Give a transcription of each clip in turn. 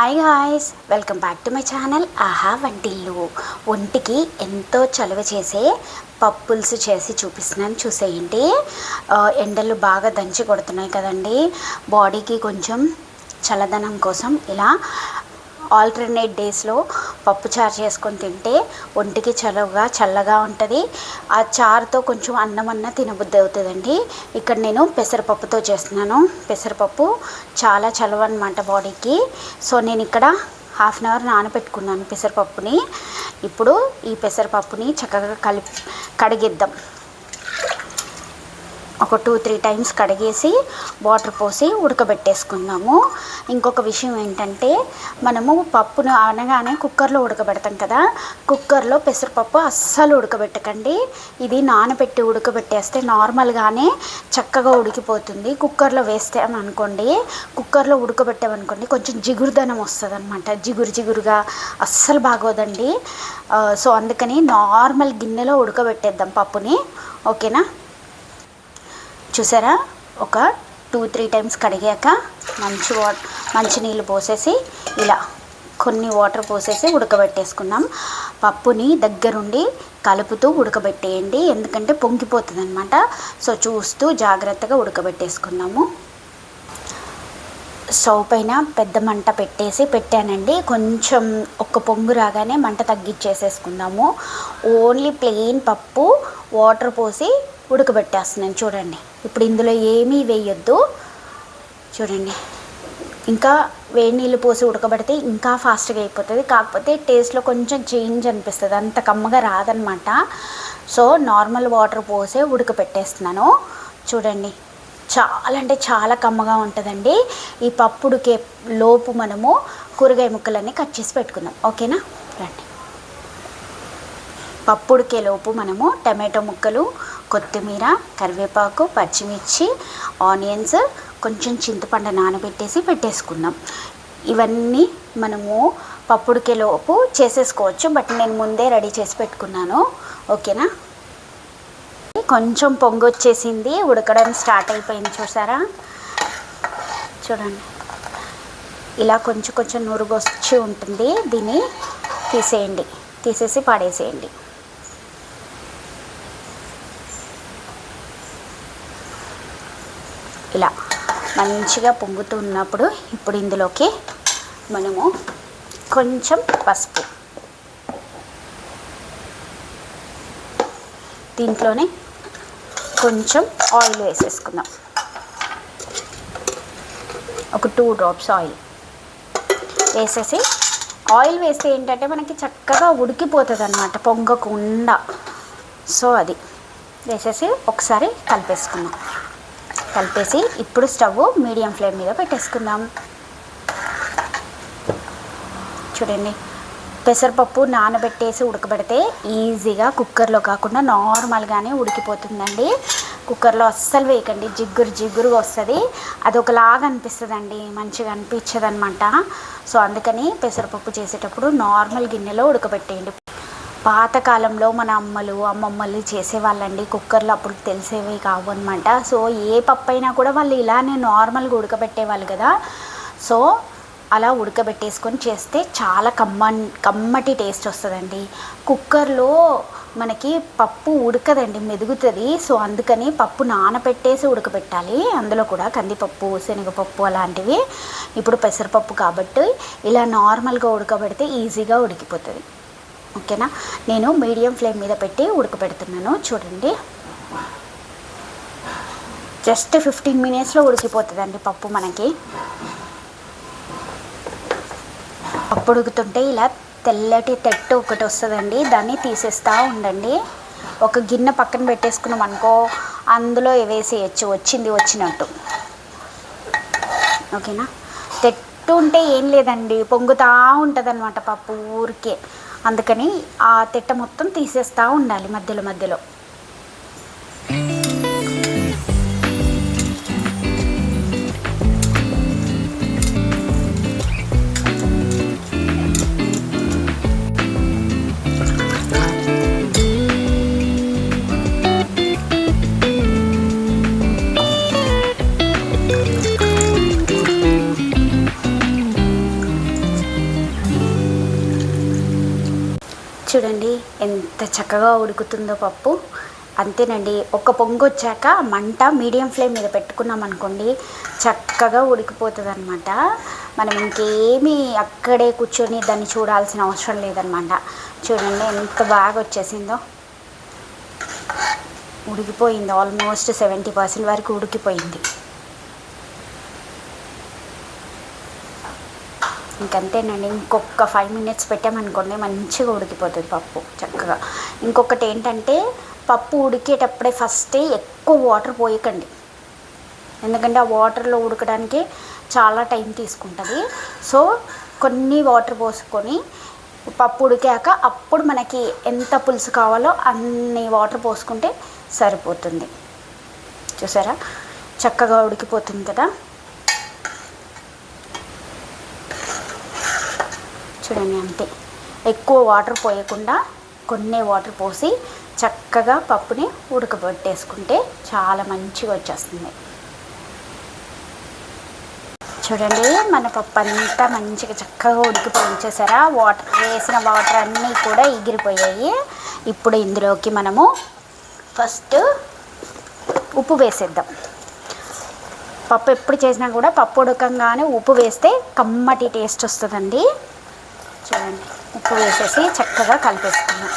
Hi guys, welcome back to my channel ఆహా వంటిల్లు. ఒంటికి ఎంతో చలువ చేసే పప్పుల్స్ చేసి చూపిస్తున్నాను, చూసేయండి. ఎండలు బాగా దంచి కొడుతున్నాయి కదండి. బాడీకి కొంచెం చల్లదనం కోసం ఇలా ఆల్టర్నేట్ డేస్లో పప్పు చారు చేసుకొని తింటే ఒంటికి చల్లగా ఉంటుంది. ఆ చారుతో కొంచెం అన్నం తినబుద్ధి అవుతుందండి. ఇక్కడ నేను పెసరపప్పుతో చేస్తున్నాను. పెసరపప్పు చాలా చలువ అన్నమాట బాడీకి. సో నేను ఇక్కడ హాఫ్ అన్ అవర్ నానబెట్టుకున్నాను పెసరపప్పుని. ఇప్పుడు ఈ పెసరపప్పుని చక్కగా కడిగిద్దాం. ఒక 2-3 టైమ్స్ కడిగేసి వాటర్ పోసి ఉడకబెట్టేసుకుందాము. ఇంకొక విషయం ఏంటంటే, మనము పప్పును అనగానే కుక్కర్లో ఉడకబెడతాం కదా. కుక్కర్లో పెసరపప్పు అస్సలు ఉడకబెట్టకండి. ఇది నానబెట్టి ఉడకబెట్టేస్తే నార్మల్గానే చక్కగా ఉడికిపోతుంది. కుక్కర్లో వేస్తే అని అనుకోండి, కుక్కర్లో ఉడకబెట్టామనుకోండి కొంచెం జిగురుదనం వస్తుంది అనమాట. జిగురుగా అస్సలు బాగోదండి. సో అందుకని నార్మల్ గిన్నెలో ఉడకబెట్టేద్దాం పప్పుని, ఓకేనా. చూసారా, ఒక 2-3 టైమ్స్ కడిగాక మంచి నీళ్ళు పోసేసి ఇలా కొన్ని వాటర్ పోసేసి ఉడకబెట్టేసుకుందాం. పప్పుని దగ్గరుండి కలుపుతూ ఉడకబెట్టేయండి, ఎందుకంటే పొంగిపోతుంది అనమాట. సో చూస్తూ జాగ్రత్తగా ఉడకబెట్టేసుకుందాము. స్టవ్ పైన పెద్ద మంట పెట్టానండి. కొంచెం ఒక్క పొంగు రాగానే మంట తగ్గించేసేసుకుందాము. ఓన్లీ ప్లెయిన్ పప్పు వాటర్ పోసి ఉడకబెట్టేస్తున్నాను చూడండి. ఇప్పుడు ఇందులో ఏమీ వేయొద్దు చూడండి. ఇంకా వేడి నీళ్ళు పోసి ఉడకబెడితే ఇంకా ఫాస్ట్గా అయిపోతుంది. కాకపోతే టేస్ట్లో కొంచెం చేంజ్ అనిపిస్తుంది, అంత కమ్మగా రాదనమాట. సో నార్మల్ వాటర్ పోసి ఉడకబెట్టేస్తున్నాను చూడండి. చాలా అంటే చాలా కమ్మగా ఉంటుందండి. ఈ పప్పు ఉడికే లోపు మనము కూరగాయ ముక్కలన్నీ కట్ చేసి పెట్టుకుందాం, ఓకేనా. రండి. పప్పు ఉడికే లోపు మనము టమాటో ముక్కలు, కొత్తిమీర, కరివేపాకు, పచ్చిమిర్చి, ఆనియన్స్, కొంచెం చింతపండు నానబెట్టేసి పెట్టేసుకుందాం. ఇవన్నీ మనము పప్పు ఉడికే లోపు చేసేసుకోవచ్చు, బట్ నేను ముందే రెడీ చేసి పెట్టుకున్నాను, ఓకేనా. కొంచెం పొంగు వచ్చేసింది, ఉడకడం స్టార్ట్ అయిపోయింది చూసారా. చూడండి, ఇలా కొంచెం నురుగు వచ్చి ఉంటుంది. దీన్ని తీసేసి పాడేసేయండి. ఇలా మంచిగా పొంగుతూ ఉన్నప్పుడు ఇప్పుడు ఇందులోకి మనము కొంచెం పసుపు, దీంట్లోనే కొంచెం ఆయిల్ వేసేసుకుందాం. ఒక 2 డ్రాప్స్ ఆయిల్ వేసేసి, ఆయిల్ వేస్తే ఏంటంటే మనకి చక్కగా ఉడికిపోతుంది అన్నమాట, పొంగకుండా. సో అది వేసేసి ఒకసారి కలిపేసి ఇప్పుడు స్టవ్ మీడియం ఫ్లేమ్ మీద పెట్టేసుకుందాం. చూడండి, పెసరపప్పు నానబెట్టేసి ఉడకబెడితే ఈజీగా కుక్కర్లో కాకుండా నార్మల్గానే ఉడికిపోతుందండి. కుక్కర్లో అస్సలు వేయకండి, జిగురు వస్తుంది, అదొకలాగా అనిపిస్తుందండి, మంచిగా అనిపించదు అనమాట. సో అందుకని పెసరపప్పు చేసేటప్పుడు నార్మల్ గిన్నెలో ఉడకబెట్టేయండి. పాతకాలంలో మన అమ్మమ్మలు చేసేవాళ్ళండి కుక్కర్లో, అప్పుడు తెలిసేవి కావు అనమాట. సో ఏ పప్పు అయినా కూడా వాళ్ళు ఇలానే నార్మల్గా ఉడకబెట్టేవాళ్ళు కదా. సో అలా ఉడకబెట్టేసుకొని చేస్తే చాలా కమ్మటి టేస్ట్ వస్తుందండి. కుక్కర్లో మనకి పప్పు ఉడకదండి, మెదుగుతుంది. సో అందుకని పప్పు నానబెట్టేసి ఉడకబెట్టాలి, అందులో కూడా కందిపప్పు, శనగపప్పు అలాంటివి. ఇప్పుడు పెసరపప్పు కాబట్టి ఇలా నార్మల్గా ఉడకబెడితే ఈజీగా ఉడికిపోతుంది, ఓకేనా. నేను మీడియం ఫ్లేమ్ మీద పెట్టి ఉడకబెడుతున్నాను చూడండి. జస్ట్ 15 మినిట్స్లో ఉడికిపోతుందండి పప్పు మనకి. పప్పు ఉడుకుతుంటే ఇలా తెల్లటి తెట్టు ఒకటి వస్తుందండి, దాన్ని తీసేస్తూ ఉండండి. ఒక గిన్నె పక్కన పెట్టేసుకున్నాం అనుకో, అందులో వేసేయచ్చు వచ్చినట్టు, ఓకేనా. తెట్టు ఉంటే ఏం లేదండి, పొంగుతూ ఉంటుంది అన్నమాట పప్పు ఊరికే. అందుకని ఆ తెట్ట మొత్తం తీసేస్తూ ఉండాలి మధ్యలో. చూడండి ఎంత చక్కగా ఉడుకుతుందో పప్పు. అంతేనండి, ఒక పొంగు వచ్చాక మంట మీడియం ఫ్లేమ్ మీద పెట్టుకున్నాం అనుకోండి, చక్కగా ఉడికిపోతుంది అనమాట. మనం ఇంకేమీ అక్కడే కూర్చొని దాన్ని చూడాల్సిన అవసరం లేదనమాట. చూడండి ఎంత బాగా వచ్చేసిందో, ఉడికిపోయింది. ఆల్మోస్ట్ 70% వరకు ఉడికిపోయింది. ఇంకంతేనండి, ఇంకొక 5 minutes పెట్టామనుకోండి మంచిగా ఉడికిపోతుంది పప్పు చక్కగా. ఇంకొకటి ఏంటంటే, పప్పు ఉడికేటప్పుడే ఫస్టే ఎక్కువ వాటర్ పోయకండి, ఎందుకంటే ఆ వాటర్లో ఉడకడానికి చాలా టైం తీసుకుంటుంది. సో కొన్ని వాటర్ పోసుకొని పప్పు ఉడికాక అప్పుడు మనకి ఎంత పులుసు కావాలో అన్ని వాటర్ పోసుకుంటే సరిపోతుంది. చూసారా చక్కగా ఉడికిపోతుంది కదా. చూడండి అంతే, ఎక్కువ వాటర్ పోయకుండా కొన్ని వాటర్ పోసి చక్కగా పప్పుని ఉడకబెట్టేసుకుంటే చాలా మంచిగా వచ్చేస్తుంది. చూడండి మన పప్పు అంతా మంచిగా చక్కగా ఉడికిపోయి చేసారా, వాటర్ వేసిన వాటర్ అన్నీ కూడా ఎగిరిపోయాయి. ఇప్పుడు ఇందులోకి మనము ఫస్ట్ ఉప్పు వేసేద్దాం. పప్పు ఎప్పుడు చేసినా కూడా పప్పు ఉడకంగానే ఉప్పు వేస్తే కమ్మటి టేస్ట్ వస్తుందండి. చూడండి ఉప్పు వేసేసి చక్కగా కలిపేసుకున్నాం.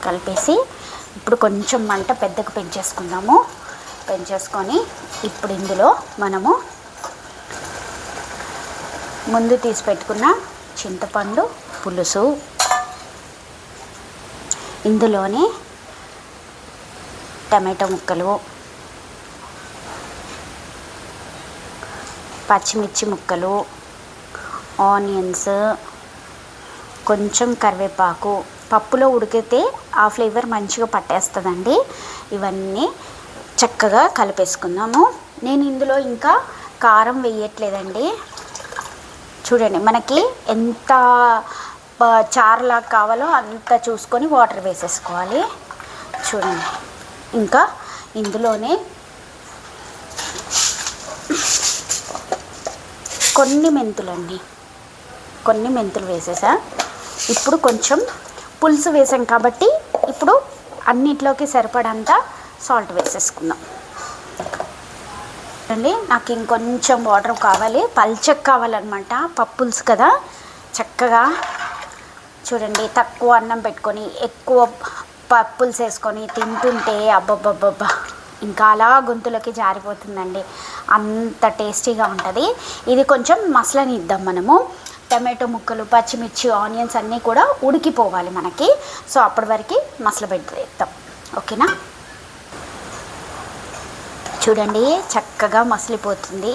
కలిపేసి ఇప్పుడు కొంచెం మంట పెద్దగా పెంచేసుకుందాము. పెంచేసుకొని ఇప్పుడు ఇందులో మనము ముందు తీసి పెట్టుకున్న చింతపండు పులుసు, ఇందులోనే టమాటో ముక్కలు, పచ్చిమిర్చి ముక్కలు, ఆనియన్స్, కొంచెం కరివేపాకు, పప్పులో ఉడికితే ఆ ఫ్లేవర్ మంచిగా పట్టేస్తుందండి. ఇవన్నీ చక్కగా కలిపేసుకుందాము. నేను ఇందులో ఇంకా కారం వేయట్లేదండి. చూడండి మనకి ఎంత చారులా కావాలో అంత చూసుకొని వాటర్ వేసేసుకోవాలి. చూడండి ఇంకా ఇందులోనే కొన్ని మెంతులండి, కొన్ని మెంతులు వేసేసా. ఇప్పుడు కొంచెం పులుసు వేసాం కాబట్టి ఇప్పుడు అన్నిట్లోకి సరిపడంత సాల్ట్ వేసేసుకుందాం అండి. నాకు ఇంకొంచెం వాటర్ కావాలి, పల్చగా కావాలన్నమాట, పప్పు పులుసు కదా. చక్కగా చూడండి తక్కువ అన్నం పెట్టుకొని ఎక్కువ పప్పు పులుసు వేసుకొని తింటుంటే అబ్బబ్బబ్బబ్బా ఇంకా అలా గొంతులోకి జారిపోతుందండి, అంత టేస్టీగా ఉంటుంది. ఇది కొంచెం మసలనిద్దాం మనము. టమాటో ముక్కలు, పచ్చిమిర్చి, ఆనియన్స్ అన్నీ కూడా ఉడికిపోవాలి మనకి. సో అప్పటి వరకు మసలబెట్టేద్దాం, ఓకేనా. చూడండి చక్కగా మసలిపోతుంది.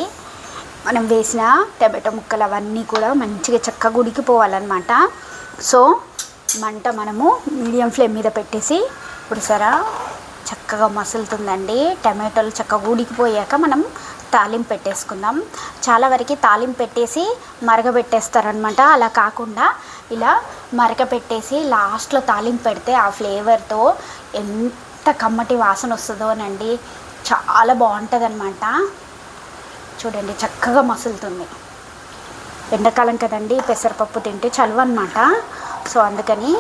మనం వేసిన టమాటో ముక్కలు అవన్నీ కూడా మంచిగా చక్కగా ఉడికిపోవాలన్నమాట. సో మంట మనము మీడియం ఫ్లేమ్ మీద పెట్టేసి ఇప్పుడు సరా చక్కగా మసులుతుందండి. టమాటోలు చక్కగా ఉడికిపోయాక మనం తాలింపు పెట్టేసుకుందాం. చాలా వరకు తాలింపు పెట్టేసి మరగబెట్టేస్తారనమాట. అలా కాకుండా ఇలా మరగపెట్టేసి లాస్ట్లో తాలింపు పెడితే ఆ ఫ్లేవర్తో ఎంత కమ్మటి వాసన వస్తుందోనండి, చాలా బాగుంటుంది అనమాట. చూడండి చక్కగా మసులుతుంది. ఎండాకాలం కదండి, పెసరపప్పు తింటే చలువ అనమాట. సో అందుకని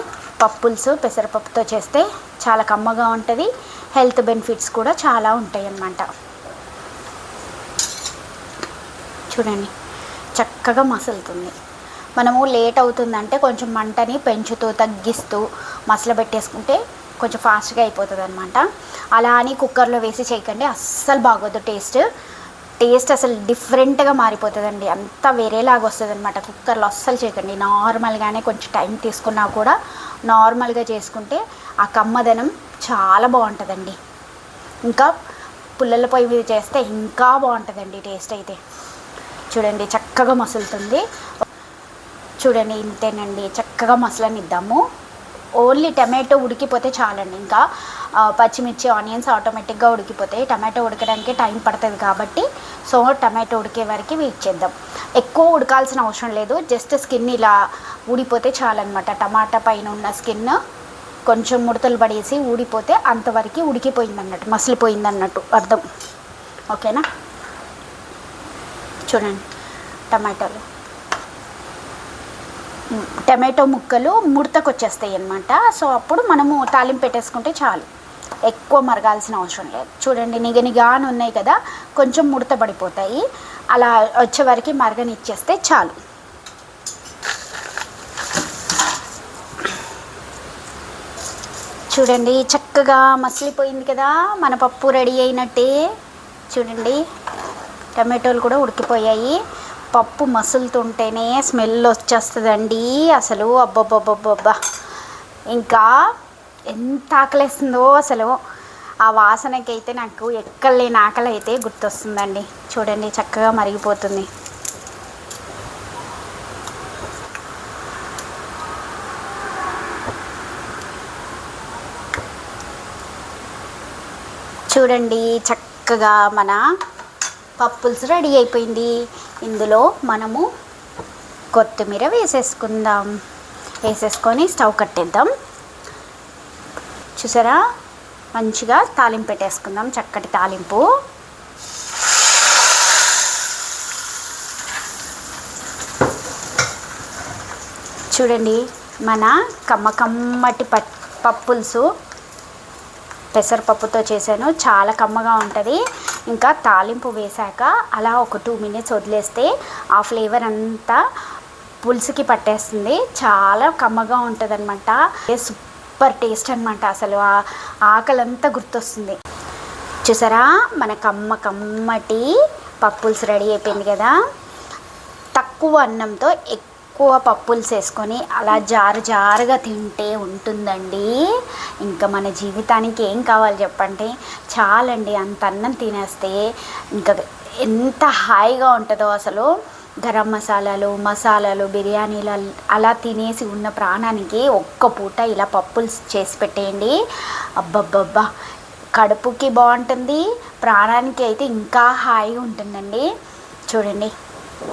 పప్పు పులుసు పెసరపప్పుతో చేస్తే చాలా కమ్మగా ఉంటుంది, హెల్త్ బెనిఫిట్స్ కూడా చాలా ఉంటాయి అన్నమాట. చూడండి చక్కగా మసులుతుంది. మనము లేట్ అవుతుందంటే కొంచెం మంటని పెంచుతూ తగ్గిస్తూ మసలబెట్టేసుకుంటే కొంచెం ఫాస్ట్గా అయిపోతుంది అనమాట. అలా అని కుక్కర్లో వేసి చేయకండి, అస్సలు బాగోదు. టేస్ట్ అసలు డిఫరెంట్గా మారిపోతుందండి, అంతా వేరేలాగా వస్తుంది అనమాట. కుక్కర్లో అస్సలు చేయకండి. నార్మల్గానే కొంచెం టైం తీసుకున్నా కూడా నార్మల్గా చేసుకుంటే ఆ కమ్మదనం చాలా బాగుంటుందండి. ఇంకా పుల్లల పొయ్యి మీద చేస్తే ఇంకా బాగుంటుందండి టేస్ట్ అయితే. చూడండి చక్కగా మసులుతుంది. చూడండి ఇంతేనండి, చక్కగా మసలనిద్దాము. ఓన్లీ టమాటో ఉడికిపోతే చాలండి. ఇంకా పచ్చిమిర్చి, ఆనియన్స్ ఆటోమేటిక్గా ఉడికిపోతాయి. టమాటో ఉడకడానికి టైం పడుతుంది కాబట్టి సో టమాటో ఉడికే వరకు వెయిట్ చేద్దాం. ఎక్కువ ఉడకాల్సిన అవసరం లేదు, జస్ట్ స్కిన్ ఇలా ఊడిపోతే చాలన్నమాట. టమాటా పైన ఉన్న స్కిన్ కొంచెం ముడతలు పడేసి ఊడిపోతే అంతవరకు ఉడికిపోయిందన్నట్టు, మసిలిపోయిందన్నట్టు అర్థం, ఓకేనా. చూడండి టమాటాలు టమాటో ముక్కలు ముడతకు వచ్చేస్తాయి అన్నమాట. సో అప్పుడు మనము తాలింపు పెట్టేసుకుంటే చాలు, ఎక్కువ మరగాల్సిన అవసరం లేదు. చూడండి నిగనిగాను ఉన్నాయి కదా, కొంచెం ముడత పడిపోతాయి. అలా వచ్చే వరకు మరగనిచ్చేస్తే చాలు. చూడండి చక్కగా మసిలిపోయింది కదా, మన పప్పు రెడీ అయినట్టే. చూడండి టమాటోలు కూడా ఉడికిపోయాయి. పప్పు మసులుతుంటేనే స్మెల్ వచ్చేస్తుందండి అసలు. అబ్బబ్బబ్బబ్బబ్బా, ఇంకా ఎంత ఆకలేస్తుందో అసలు. ఆ వాసనకైతే నాకు ఎక్కడలేని ఆకలి అయితే గుర్తొస్తుందండి. చూడండి చక్కగా మరిగిపోతుంది. చూడండి చక్కగా మన పప్పుల్స్ రెడీ అయిపోయింది. ఇందులో మనము కొత్తిమీర వేసేసుకుందాం. వేసేసుకొని స్టవ్ కట్టేద్దాం. చూసారా, మంచిగా తాలింపు పెట్టేసుకుందాం, చక్కటి తాలింపు. చూడండి మన కమ్మటి పప్పుల్సు పెసరపప్పుతో చేశాను, చాలా కమ్మగా ఉంటుంది. ఇంకా తాలింపు వేశాక అలా ఒక 2 minutes వదిలేస్తే ఆ ఫ్లేవర్ అంతా పులుసుకి పట్టేస్తుంది. చాలా కమ్మగా ఉంటుంది అనమాట. సూపర్ టేస్ట్ అనమాట. అసలు ఆ ఆకలంతా గుర్తొస్తుంది. చూసారా మన కమ్మటి పప్పుల్స్ రెడీ అయిపోయింది కదా. తక్కువ అన్నంతో ఎక్కువ పప్పుల్స్ వేసుకొని అలా జారుగా తింటే ఉంటుందండి. ఇంకా మన జీవితానికి ఏం కావాలి చెప్పండి, చాలండి. అంత అన్నం తినేస్తే ఇంకా ఎంత హాయిగా ఉంటుందో అసలు. గరం మసాలాలు బిర్యానీలు అలా తినేసి ఉన్న ప్రాణానికి ఒక్క పూట ఇలా పప్పుల్స్ చేసి పెట్టేయండి. అబ్బబ్బబ్బా, కడుపుకి బాగుంటుంది, ప్రాణానికి అయితే ఇంకా హాయిగా ఉంటుందండి. చూడండి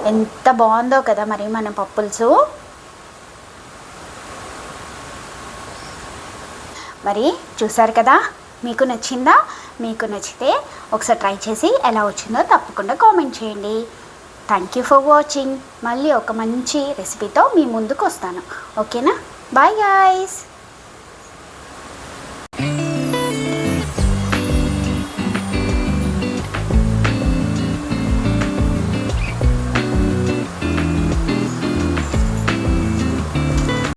ఎంత బాగుందో కదా మరి మన పప్పుల్సు. మరి చూసారు కదా, మీకు నచ్చిందా? మీకు నచ్చితే ఒకసారి ట్రై చేసి ఎలా వచ్చిందో తప్పకుండా కామెంట్ చేయండి. Thank you for watching. మళ్ళీ ఒక మంచి రెసిపీతో మీ ముందుకు వస్తాను. ఓకేనా? Bye guys.